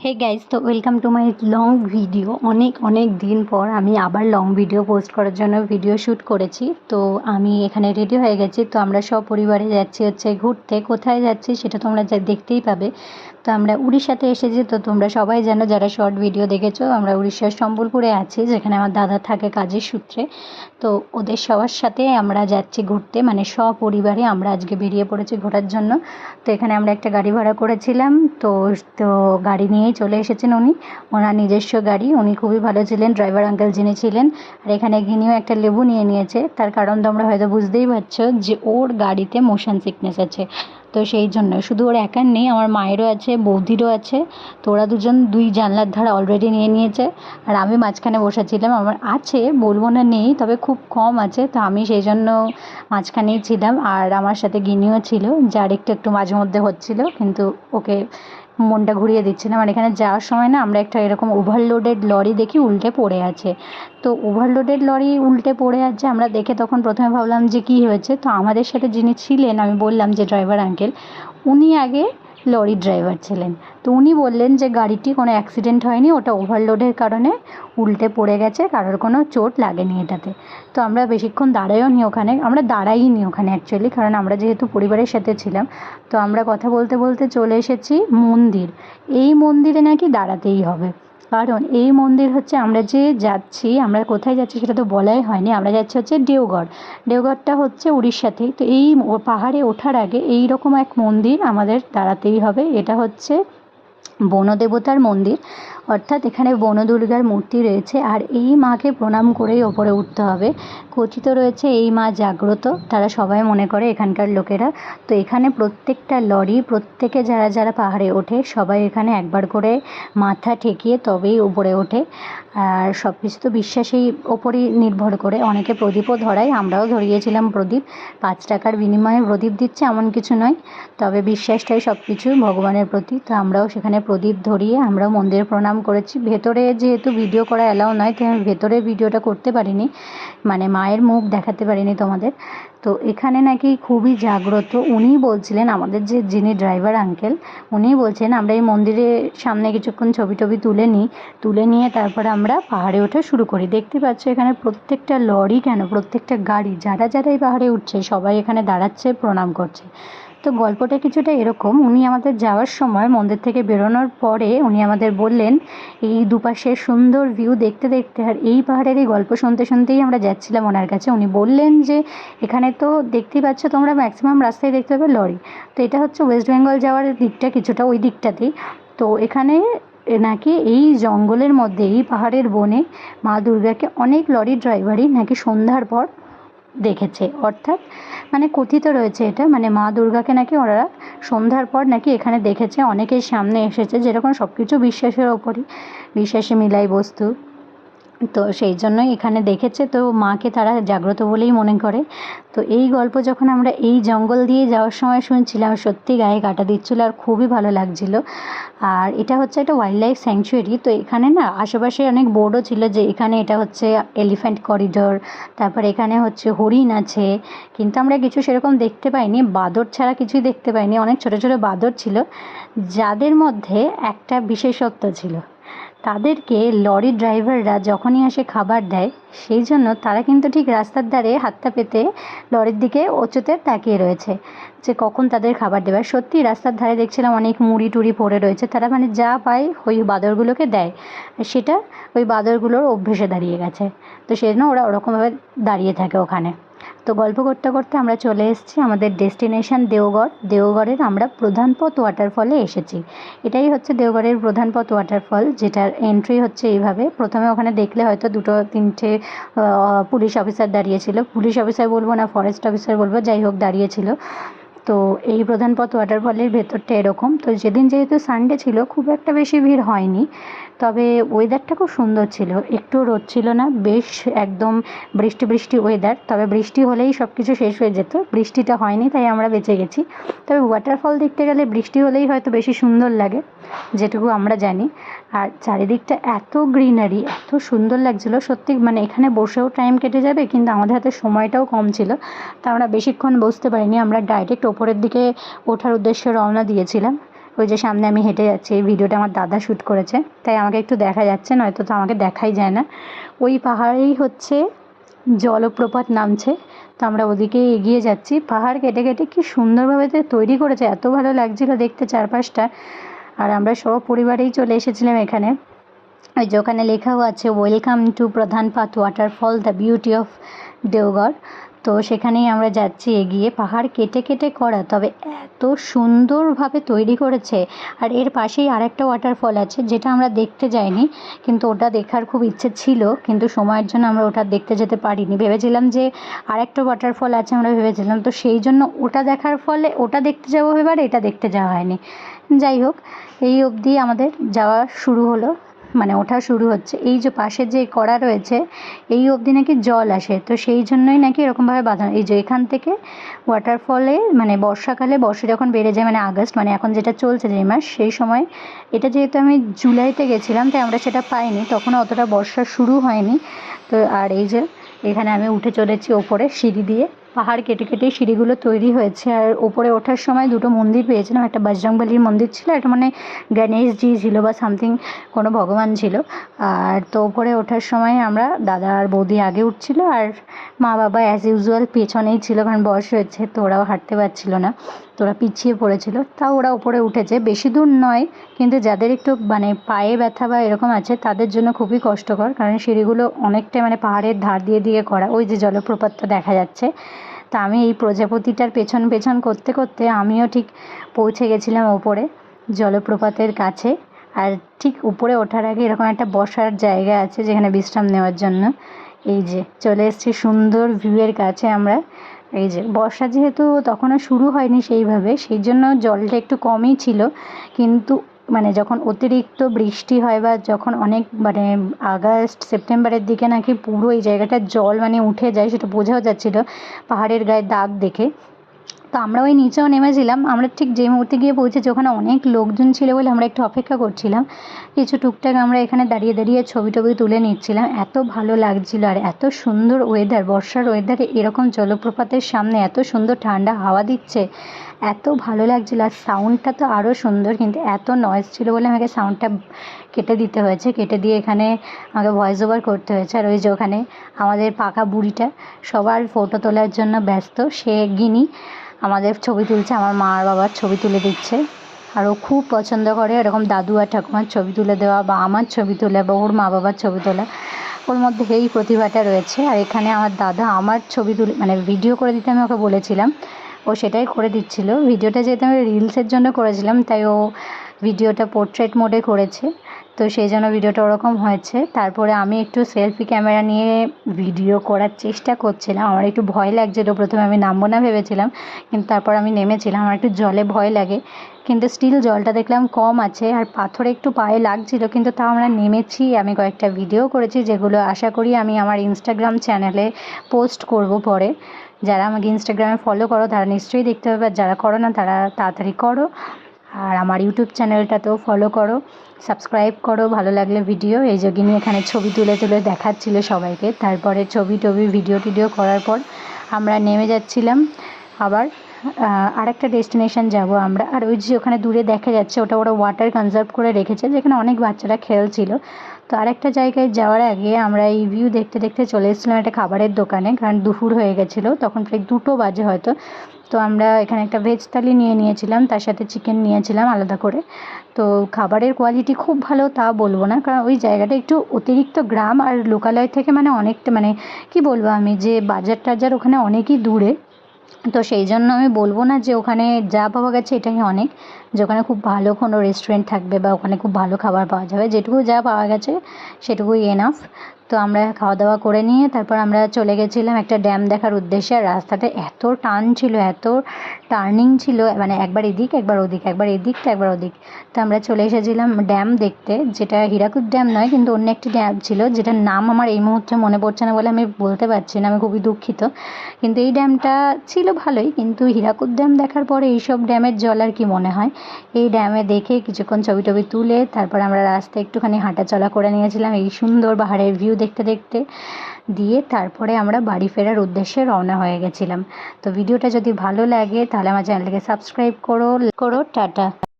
Hey guys, তো welcome to my long video. অনেক অনেক দিন পর আমি আবার লং ভিডিও পোস্ট করার জন্য ভিডিও শ্যুট করেছি। তো আমি এখানে রেডি হয়ে গেছি। তো আমরা সব পরিবারে যাচ্ছি হচ্ছে ঘুরতে। কোথায় যাচ্ছি সেটা তোমরা দেখতেই পাবে। তো আমরা উড়িষ্যাতে এসেছি। তো তোমরা সবাই জানো, যারা শর্ট ভিডিও দেখেছো, আমরা উড়িষ্যার সম্বলপুরে আছি, যেখানে আমার দাদা থাকে কাজের সূত্রে। তো ওদের সবার সাথে আমরা যাচ্ছি ঘুরতে, মানে সপরিবারে আমরা আজকে বেরিয়ে পড়েছি ঘোরার জন্য। তো এখানে আমরা একটা গাড়ি ভাড়া করেছিলাম। তো তো গাড়ি নিয়েই চলে এসেছেন উনি, ওনার নিজস্ব গাড়ি। উনি খুবই ভালো ছিলেন, ড্রাইভার আঙ্কেল যিনি ছিলেন। আর এখানে গিনিও একটা লেবু নিয়ে নিয়েছে। তার কারণ তোমরা হয়তো বুঝতেই পারছো যে ওর গাড়িতে মোশন সিকনেস আছে। তো সেই জন্য শুধু ওর একার নেই, আমার মায়েরও আছে, বৌদিরও আছে। তো ওরা দুজন দুই জানলার ধার অলরেডি নিয়ে নিয়েছে। আর আমি মাঝখানে বসেছিলাম। আমার আছে, বলবো না নেই, তবে খুব কম আছে। তো আমি সেই জন্য মাঝখানেই ছিলাম। আর আমার সাথে গিনিও ছিল, যার একটু একটু মাঝে মধ্যে হচ্ছিলো, কিন্তু ওকে মনটা ঘুরিয়ে দিচ্ছিলাম। আর এখানে যাওয়ার সময় না আমরা একটা এরকম ওভারলোডেড লরি দেখি উল্টে পড়ে আছে। তো ওভারলোডেড লরি উল্টে পড়ে আছে, আমরা দেখে তখন প্রথমে ভাবলাম যে কী হয়েছে। তো আমাদের সাথে যিনি ছিলেন, আমি বললাম যে ড্রাইভার আঙ্কেল, উনি আগে লরির ড্রাইভার ছিলেন। তো উনি বললেন যে গাড়িটি কোনো অ্যাক্সিডেন্ট হয়নি, ওটা ওভারলোডের কারণে উল্টে পড়ে গেছে, কারোর কোনো চোট লাগেনি এটাতে। তো আমরা বেশিক্ষণ দাঁড়াইও নি ওখানে, আমরা দাঁড়াইনি ওখানে অ্যাকচুয়ালি, কারণ আমরা যেহেতু পরিবারের সাথে ছিলাম। তো আমরা কথা বলতে বলতে চলে এসেছি মন্দির। এই মন্দিরে নাকি দাঁড়াতেই হবে, কারণ এই মন্দির হচ্ছে, আমরা যে যাচ্ছি, আমরা কোথায় যাচ্ছি সেটা তো বলাই হয়নি। আমরা যাচ্ছি হচ্ছে দেওগড়। দেওগড়টা হচ্ছে উড়িষ্যাতেই। তো এই পাহাড়ে ওঠার আগে এই রকম এক মন্দির আমাদের দাঁড়াতেই হবে। এটা হচ্ছে বনদেবতার মন্দির, অর্থাৎ এখানে বনদুর্গার মূর্তি রয়েছে। আর এই মাকে প্রণাম করেই ওপরে উঠতে হবে। কথিত রয়েছে এই মা জাগ্রত, তারা সবাই মনে করে এখানকার লোকেরা। তো এখানে প্রত্যেকটা লরি, প্রত্যেকে যারা যারা পাহাড়ে ওঠে, সবাই এখানে একবার করে মাথা ঠেকিয়ে তবেই উপরে ওঠে। আর সব কিছু তো বিশ্বাসেই ওপরই নির্ভর করে। অনেকে প্রদীপও ধরায়, আমরাও ধরিয়েছিলাম প্রদীপ। 5 টাকার বিনিময়ে প্রদীপ দিচ্ছে এমন কিছু নয়, তবে বিশ্বাসটাই সব কিছু ভগবানের প্রতি। তো আমরাও সেখানে প্রদীপ ধরিয়ে আমরাও মন্দিরে প্রণাম করেছি। ভেতরে যেহেতু ভিডিও করা অ্যালাউ নয়, তাই আমি ভেতরে ভিডিওটা করতে পারিনি, মানে মায়ের মুখ দেখাতে পারিনি তোমাদের। তো এখানে নাকি খুবই জাগ্রত। উনিই বলছিলেন, আমাদের যে যিনি ড্রাইভার আঙ্কেল, উনিই বলছেন আমরা এই মন্দিরের সামনে কিছুক্ষণ ছবি টবি তুলে নিয়ে তারপরে আমরা পাহাড়ে ওঠা শুরু করি। দেখতে পাচ্ছ এখানে প্রত্যেকটা লরি, কেন প্রত্যেকটা গাড়ি, যারা যারা এই পাহাড়ে উঠছে সবাই এখানে দাঁড়াচ্ছে, প্রণাম করছে। তো গল্পটা কিছুটা এরকম, উনি আমাদের যাওয়ার সময় মন্দির থেকে বেরোনোর পরে উনি আমাদের বললেন এই দুপাশের সুন্দর ভিউ দেখতে দেখতে, আর এই পাহাড়ের এই গল্প শুনতে শুনতেই আমরা যাচ্ছিলাম ওনার কাছে। উনি বললেন যে এখানে তো দেখতেই পাচ্ছ তোমরা, ম্যাক্সিমাম রাস্তায় দেখতে পাবে লরি। তো এটা হচ্ছে ওয়েস্ট বেঙ্গল যাওয়ার দিকটা, কিছুটা ওই দিকটাতেই। তো এখানে নাকি এই জঙ্গলের মধ্যে, এই পাহাড়ের বনে মা দুর্গাকে অনেক লরি ড্রাইভারই নাকি সন্ধ্যার পর দেখেছে। অর্থাৎ মানে কথিত রয়েছে এটা, মানে মা দুর্গাকে নাকি ওরা সন্ধ্যার পর নাকি এখানে দেখেছে, অনেকের সামনে এসেছে। যেরকম সব কিছু বিশ্বাসের ওপরই, বিশ্বাসে মিলাই বস্তু। তো সেই জন্যই এখানে দেখেছে। তো মাকে তারা জাগ্রত বলেই মনে করে। তো এই গল্প যখন আমরা এই জঙ্গল দিয়ে যাওয়ার সময় শুনছিলাম, সত্যি গায়ে কাঁটা দিচ্ছিলো আর খুবই ভালো লাগছিলো। আর এটা হচ্ছে একটা ওয়াইল্ড লাইফ স্যাংচুয়ারি। তো এখানে না আশেপাশে অনেক বোর্ডও ছিল যে এখানে এটা হচ্ছে এলিফ্যান্ট করিডোর, তারপর এখানে হচ্ছে হরিণ আছে, কিন্তু আমরা কিছু সেরকম দেখতে পাইনি। বাঁদর ছাড়া কিছুই দেখতে পাইনি। অনেক ছোটো ছোটো বাঁদর ছিল, যাদের মধ্যে একটা বিশেষত্ব ছিল, তাদেরকে লরি ড্রাইভাররা যখনই আসে খাবার দেয়, সেই জন্য তারা কিন্তু ঠিক রাস্তার ধারে হাতটা পেতে লরির দিকে উঁচুতে তাকিয়ে রয়েছে যে কখন তাদের খাবার দেবে। আর সত্যি রাস্তার ধারে দেখছিলাম অনেক মুড়ি টুড়ি পড়ে রয়েছে, তারা মানে যা পায় ওই বাঁদরগুলোকে দেয়। সেটা ওই বাঁদরগুলোর অভ্যেসে দাঁড়িয়ে গেছে। তো সেই জন্য ওরা ওরকমভাবে দাঁড়িয়ে থাকে ওখানে। তো গল্প করতে করতে আমরা চলে এসেছি আমাদের ডেস্টিনেশন দেওগড়। দেওগড়ের আমরা প্রধান পথ ওয়াটারফলে এসেছি। এটাই হচ্ছে দেওগড়ের প্রধান পথ ওয়াটারফল, যেটার এন্ট্রি হচ্ছে এইভাবে। প্রথমে ওখানে দেখলে হয়তো 2-3টে পুলিশ অফিসার দাঁড়িয়েছিল, পুলিশ অফিসার বলবো না, ফরেস্ট অফিসার বলবো, যাই হোক দাঁড়িয়েছিল। তো এই প্রধান পথ ওয়াটারফলের ভেতরটা এরকম। তো যেদিন যেহেতু সানডে ছিল, খুব একটা বেশি ভিড় হয়নি, তবে ওয়েদারটা খুব সুন্দর ছিল, একটু রোদ ছিল না, বেশ একদম বৃষ্টি বৃষ্টি ওয়েদার। তবে বৃষ্টি হলেই সব কিছু শেষ হয়ে যেত, বৃষ্টিটা হয়নি তাই আমরা বেঁচে গেছি। তবে ওয়াটারফল দেখতে গেলে বৃষ্টি হলেই হয়তো বেশি সুন্দর লাগে, যেটুকু আমরা জানি। আর চারিদিকটা এত গ্রিনারি, এত সুন্দর লাগছিলো সত্যি, মানে এখানে বসেও টাইম কেটে যাবে, কিন্তু আমাদের হাতে সময়টাও কম ছিল। তা আমরা বেশিক্ষণ বসতে পারিনি, আমরা ডাইরেক্ট ওপরের দিকে ওঠার উদ্দেশ্যে রওনা দিয়েছিলাম। ওই যে সামনে আমি হেঁটে যাচ্ছি, এই ভিডিওটা আমার দাদা শ্যুট করেছে, তাই আমাকে একটু দেখা যাচ্ছে, নয়তো তো আমাকে দেখাই যায় না। ওই পাহাড়েই হচ্ছে জলপ্রপাত নামছে, তো আমরা ওদিকে এগিয়ে যাচ্ছি। পাহাড় কেটে কেটে কি সুন্দরভাবে তৈরি করেছে, এত ভালো লাগছিল দেখতে চারপাশটা। আর আমরা সব পরিবারেই চলে এসেছিলাম এখানে। ওই যে ওখানে লেখাও আছে welcome to Pradhanpat waterfall the beauty of Deoghar. তো সেখানেই আমরা যাচ্ছি এগিয়ে। পাহাড় কেটে কেটে করা, তবে এত সুন্দরভাবে তৈরি করেছে। আর এর পাশেই আরেকটা ওয়াটারফল আছে, যেটা আমরা দেখতে যাইনি, কিন্তু ওটা দেখার খুব ইচ্ছে ছিল, কিন্তু সময়ের জন্য আমরা ওটা দেখতে যেতে পারিনি। ভেবেছিলাম যে আরেকটা ওয়াটারফল আছে, আমরা ভেবেছিলাম, তো সেই জন্য ওটা দেখার ফলে ওটা দেখতে যাবো এবার, এটা দেখতে যাওয়া হয়নি। যাই হোক, এই অবধি আমাদের যাওয়া শুরু হলো, মানে ওঠা শুরু হচ্ছে। এই যে পাশে যে কড়া রয়েছে, এই অবধি নাকি জল আসে, তো সেই জন্যই নাকি এরকমভাবে বাঁধানো। এই যে এখান থেকে ওয়াটারফলে, মানে বর্ষাকালে, বর্ষা যখন বেড়ে যায়, মানে আগস্ট, মানে এখন যেটা চলছে যে মাস, সেই সময়, এটা যেহেতু আমি জুলাইতে গেছিলাম তাই আমরা সেটা পাইনি, তখন অতটা বর্ষা শুরু হয়নি। তো আর এই যে এখানে আমি উঠে চলেছি ওপরে সিঁড়ি দিয়ে। পাহাড় কেটে কেটে সিঁড়িগুলো তৈরি হয়েছে। আর ওপরে ওঠার সময় দুটো মন্দির পেয়েছিলাম, একটা বজরংবলীর মন্দির ছিল, একটা মানে গণেশজি ছিল বা সামথিং কোনো ভগবান ছিল। আর তো ওপরে ওঠার সময় আমরা, দাদা আর বৌদি আগে উঠছিল, আর মা বাবা অ্যাজ ইউজুয়াল পেছনেই ছিল, কারণ বয়স হয়েছে তো ওরাও হাঁটতে পারছিল না, তো ওরা পিছিয়ে পড়েছিল। তাও ওরা ওপরে উঠেছে, বেশি দূর নয়, কিন্তু যাদের একটু মানে পায়ে ব্যথা বা এরকম আছে তাদের জন্য খুবই কষ্টকর, কারণ সিঁড়িগুলো অনেকটাই মানে পাহাড়ের ধার দিয়ে দিয়ে করা। ওই যে জলপ্রপাতটা দেখা যাচ্ছে। তা আমি এই প্রজাপতিটার পেছন পেছন করতে করতে আমিও ঠিক পৌঁছে গেছিলাম ওপরে জলপ্রপাতের কাছে। আর ঠিক উপরে ওঠার আগে এরকম একটা বসার জায়গা আছে, যেখানে বিশ্রাম নেওয়ার জন্য। এই যে চলে এসেছি সুন্দর ভিউয়ের কাছে আমরা। এই যে বর্ষা যেহেতু তখনও শুরু হয়নি সেইভাবে, সেই জন্য জলটা একটু কমই ছিল, কিন্তু মানে যখন অতিরিক্ত বৃষ্টি হয় বা যখন অনেক মানে আগস্ট সেপ্টেম্বরের দিকে নাকি পুরো এই জায়গাটার জল মানে উঠে যায়, সেটা বোঝাও যাচ্ছিলো পাহাড়ের গায়ে দাগ দেখে। তো আমরা ওই নিচেও নেমেছিলাম। আমরা ঠিক যে মুহূর্তে গিয়ে পৌঁছেছি ওখানে অনেক লোকজন ছিল বলে আমরা একটু অপেক্ষা করছিলাম। কিছু টুকটাক আমরা এখানে দাঁড়িয়ে দাঁড়িয়ে ছবি টবি তুলে নিচ্ছিলাম। এত ভালো লাগছিল, আর এত সুন্দর ওয়েদার, বর্ষার ওয়েদারে এরকম জলপ্রপাতের সামনে এত সুন্দর ঠান্ডা হাওয়া দিচ্ছে, এত ভালো লাগছিল। আর সাউন্ডটা তো আরও সুন্দর, কিন্তু এত নয়েজ ছিল বলে আমাকে সাউন্ডটা কেটে দিতে হয়েছে, কেটে দিয়ে এখানে আমাকে ভয়েস ওভার করতে হয়েছে। আর ওই যে ওখানে আমাদের পাকা বুড়িটা সবার ফটো তোলার জন্য ব্যস্ত, সে গিনি আমাদের ছবি তুলছে, আমার মা আর বাবার ছবি তুলে দিচ্ছে। আর ও খুব পছন্দ করে এরকম দাদু আর ঠাকুমার ছবি তুলে দেওয়া, বা আমার ছবি তোলা, বা ওর মা বাবার ছবি তোলা, ওর মধ্যে এই প্রতিভাটা রয়েছে। আর এখানে আমার দাদা আমার ছবি তুলে মানে ভিডিও করে দিতে আমি ওকে বলেছিলাম, ও সেটাই করে দিচ্ছিল। ভিডিওটা যেহেতু আমি রিলসের জন্য করেছিলাম, তাই ও ভিডিওটা পোর্ট্রেট মোডে করেছে, তো সেই জন্য ভিডিওটা ওরকম হয়েছে। তারপরে আমি একটু সেলফি ক্যামেরা নিয়ে ভিডিও করার চেষ্টা করছিলাম। আমার একটু ভয় লাগছিলো, প্রথমে আমি নামবো না ভেবেছিলাম, কিন্তু তারপর আমি নেমেছিলাম। আমার একটু জলে ভয় লাগে, কিন্তু স্টিল জলটা দেখলাম কম আছে, আর পাথরে একটু পায়ে লাগছিল, কিন্তু তাও আমরা নেমেছি। আমি কয়েকটা ভিডিও করেছি, যেগুলো আশা করি আমি আমার ইনস্টাগ্রাম চ্যানেলে পোস্ট করব পরে। যারা আমাকে ইনস্টাগ্রামে ফলো করো তারা নিশ্চয়ই দেখতে পাবে, আর যারা করো না তারা তাড়াতাড়ি করো। আর আমার ইউটিউব চ্যানেলটাতেও ফলো করো, সাবস্ক্রাইব করো ভালো লাগলে ভিডিও। এই যোগিনী এখানে ছবি তুলে তুলে দেখাচ্ছিল সবাইকে। তারপরে ছবি টবি ভিডিও টিডিও করার পর আমরা নেমে যাচ্ছিলাম আবার আরেকটা ডেস্টিনেশন যাব আমরা। আর ওই যে ওখানে দূরে দেখা যাচ্ছে, ওটা ওরা ওয়াটার কনজার্ভ করে রেখেছে, যেখানে অনেক বাচ্চারা খেলছিল। তো আরেকটা জায়গায় যাওয়ার আগে আমরা এই ভিউ দেখতে দেখতে চলে এসেছিলাম একটা খাবারের দোকানে, কারণ দুপুর হয়ে গেছিলো, তখন প্রায় 2টো বাজে হয়তো। তো আমরা এখানে একটা ভেজ থালি নিয়ে নিয়েছিলাম, তার সাথে চিকেন নিয়েছিলাম আলাদা করে। তো খাবারের কোয়ালিটি খুব ভালো তা বলবো না, কারণ ওই জায়গাটা একটু অতিরিক্ত গ্রাম, আর লোকালয় থেকে মানে অনেকটা মানে কি বলবো আমি, যে বাজার টাজার ওখানে অনেকই দূরে। তো সেই জন্য আমি বলবো না যে ওখানে যা পাওয়া গেছে এটাই অনেক, যে ওখানে খুব ভালো কোনো রেস্টুরেন্ট থাকবে বা ওখানে খুব ভালো খাবার পাওয়া যাবে। যেটুকু যা পাওয়া গেছে সেটুকুই এনাফ। তো আমরা খাওয়া দাওয়া করে নিয়ে তারপর আমরা চলে গেছিলাম একটা ড্যাম দেখার উদ্দেশ্যে। আর রাস্তাটা এত টার্ন ছিল, এত টার্নিং ছিল, মানে একবার এদিক একবার ওদিক, একবার এদিক তো একবার ওদিক। তো আমরা চলে এসেছিলাম ড্যাম দেখতে, যেটা হীরাকুদ ড্যাম নয়, কিন্তু অন্য একটি ড্যাম ছিল, যেটার নাম আমার এই মুহূর্তে মনে পড়ছে না বলে আমি বলতে পারছি না, আমি খুবই দুঃখিত। কিন্তু এই ড্যামটা ছিল ভালোই, কিন্তু হীরাকুদ ড্যাম দেখার পরে এইসব ড্যামের জল আর কি মনে হয়। এই ড্যামে দেখে কিছুক্ষণ ছবি টবি তুলে তারপর আমরা রাস্তায় একটুখানি হাঁটাচলা করে নিয়েছিলাম এই সুন্দর পাহাড়ের ভিউ দেখতে দেখতে। দিয়ে তারপরে আমরা বাড়ি ফেরার উদ্দেশ্যে রওনা হয়ে গেছিলাম। তো ভিডিওটা যদি ভালো লাগে তাহলে আমার চ্যানেলটাকে সাবস্ক্রাইব করো। টাটা।